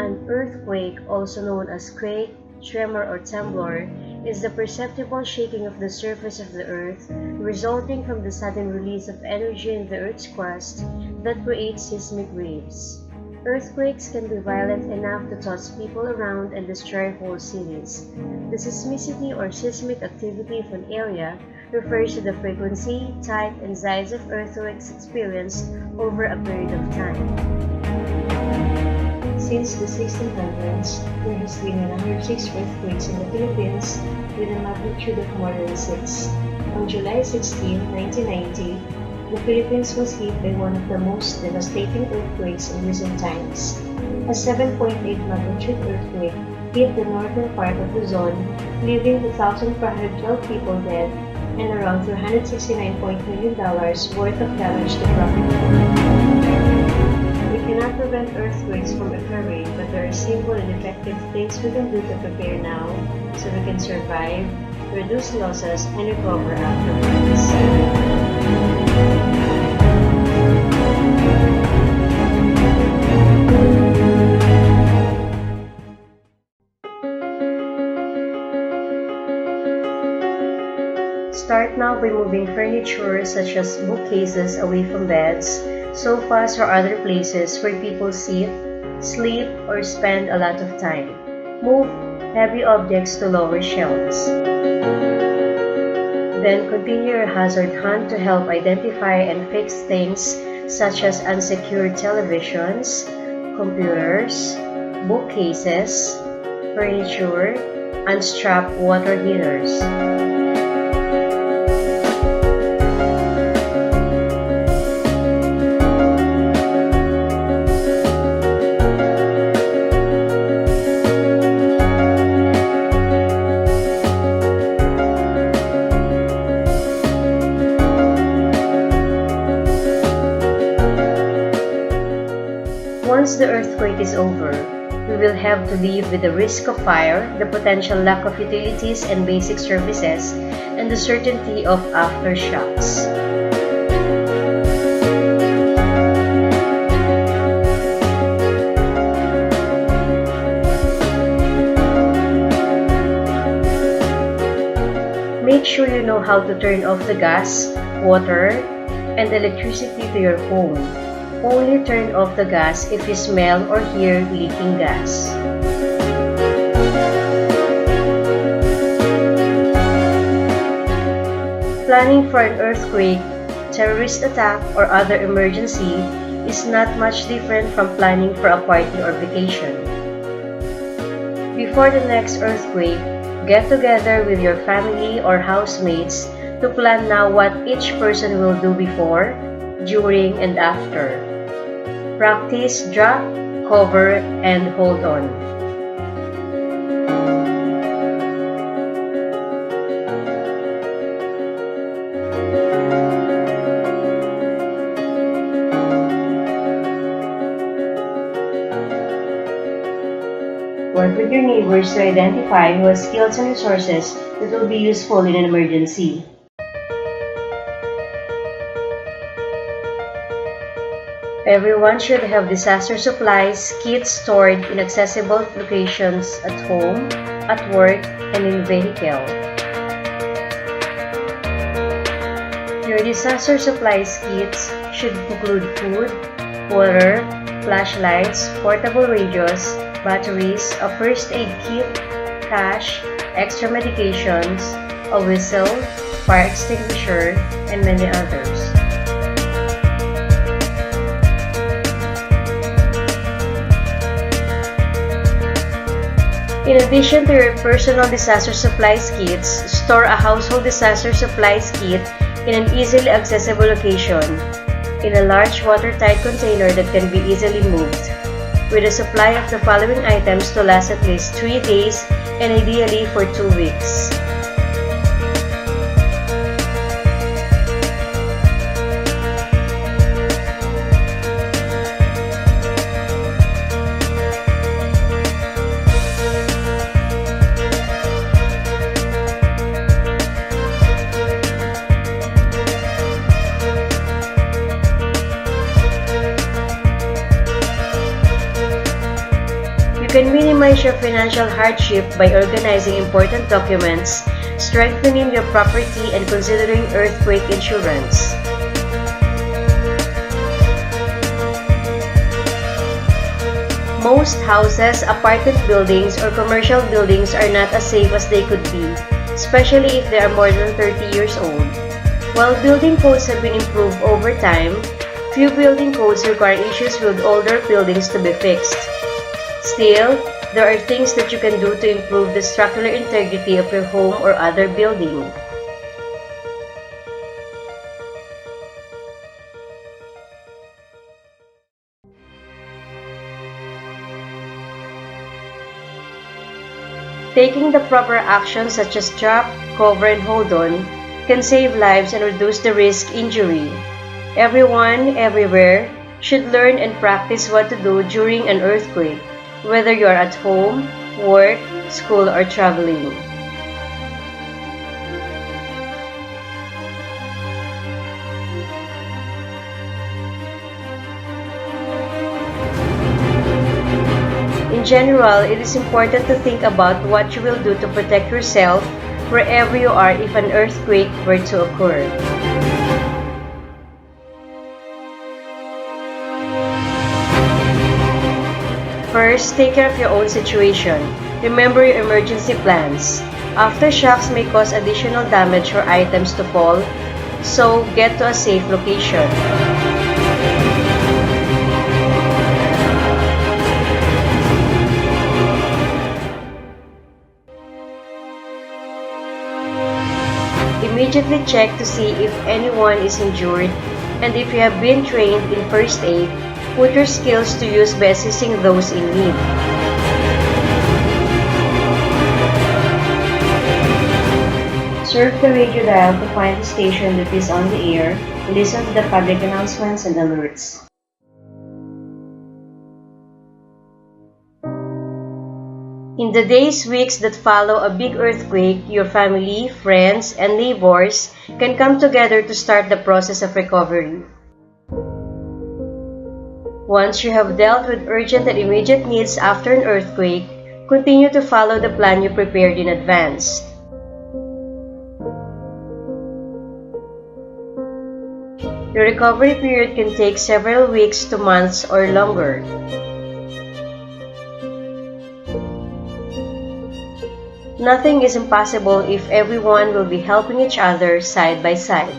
An earthquake, also known as quake, tremor, or tremblor, is the perceptible shaking of the surface of the earth resulting from the sudden release of energy in the earth's crust that creates seismic waves. Earthquakes can be violent enough to toss people around and destroy whole cities. The seismicity or seismic activity of an area refers to the frequency, type, and size of earthquakes experienced over a period of time. Since the 1600s, there has been 106 earthquakes in the Philippines with a magnitude of more than 6. On July 16, 1990, the Philippines was hit by one of the most devastating earthquakes in recent times. A 7.8 magnitude earthquake hit the northern part of Luzon, leaving 2,412 people dead and around $369 million worth of damage to property. We cannot prevent earthquakes from occurring, but there are simple and effective things we can do to prepare now so we can survive, reduce losses, and recover afterwards. Start now by moving furniture such as bookcases away from beds, sofas, or other places where people sit, sleep, or spend a lot of time. Move heavy objects to lower shelves. Then continue your hazard hunt to help identify and fix things such as unsecured televisions, computers, bookcases, furniture, unstrapped water heaters. Once the earthquake is over, we will have to live with the risk of fire, the potential lack of utilities and basic services, and the certainty of aftershocks. Make sure you know how to turn off the gas, water, and electricity to your home. Only turn off the gas if you smell or hear leaking gas. Planning for an earthquake, terrorist attack, or other emergency is not much different from planning for a party or vacation. Before the next earthquake, get together with your family or housemates to plan now what each person will do before, during, and after. Practice drop, cover, and hold on. Work with your neighbors to identify who has skills and resources that will be useful in an emergency. Everyone should have disaster supplies kits stored in accessible locations at home, at work, and in vehicle. Your disaster supplies kits should include food, water, flashlights, portable radios, batteries, a first aid kit, cash, extra medications, a whistle, fire extinguisher, and many others. In addition to your personal disaster supplies kits, store a household disaster supplies kit in an easily accessible location, in a large watertight container that can be easily moved. with a supply of the following items to last at least 3 days and ideally for 2 weeks. You can minimize your financial hardship by organizing important documents, strengthening your property, and considering earthquake insurance. Most houses, apartment buildings, or commercial buildings are not as safe as they could be, especially if they are more than 30 years old. While building codes have been improved over time, few building codes require issues with older buildings to be fixed. Still, there are things that you can do to improve the structural integrity of your home or other building. Taking the proper actions such as drop, cover, and hold on can save lives and reduce the risk injury. Everyone, everywhere, should learn and practice what to do during an earthquake, whether you are at home, work, school, or traveling. In general, it is important to think about what you will do to protect yourself wherever you are if an earthquake were to occur. First, take care of your own situation. Remember your emergency plans. Aftershocks may cause additional damage or items to fall, so get to a safe location. Immediately check to see if anyone is injured, and if you have been trained in first aid, put your skills to use by assisting those in need. Surf the radio dial to find the station that is on the air and listen to the public announcements and alerts. In the days, weeks that follow a big earthquake, your family, friends, and neighbors can come together to start the process of recovery. Once you have dealt with urgent and immediate needs after an earthquake, continue to follow the plan you prepared in advance. The recovery period can take several weeks to months or longer. Nothing is impossible if everyone will be helping each other side by side.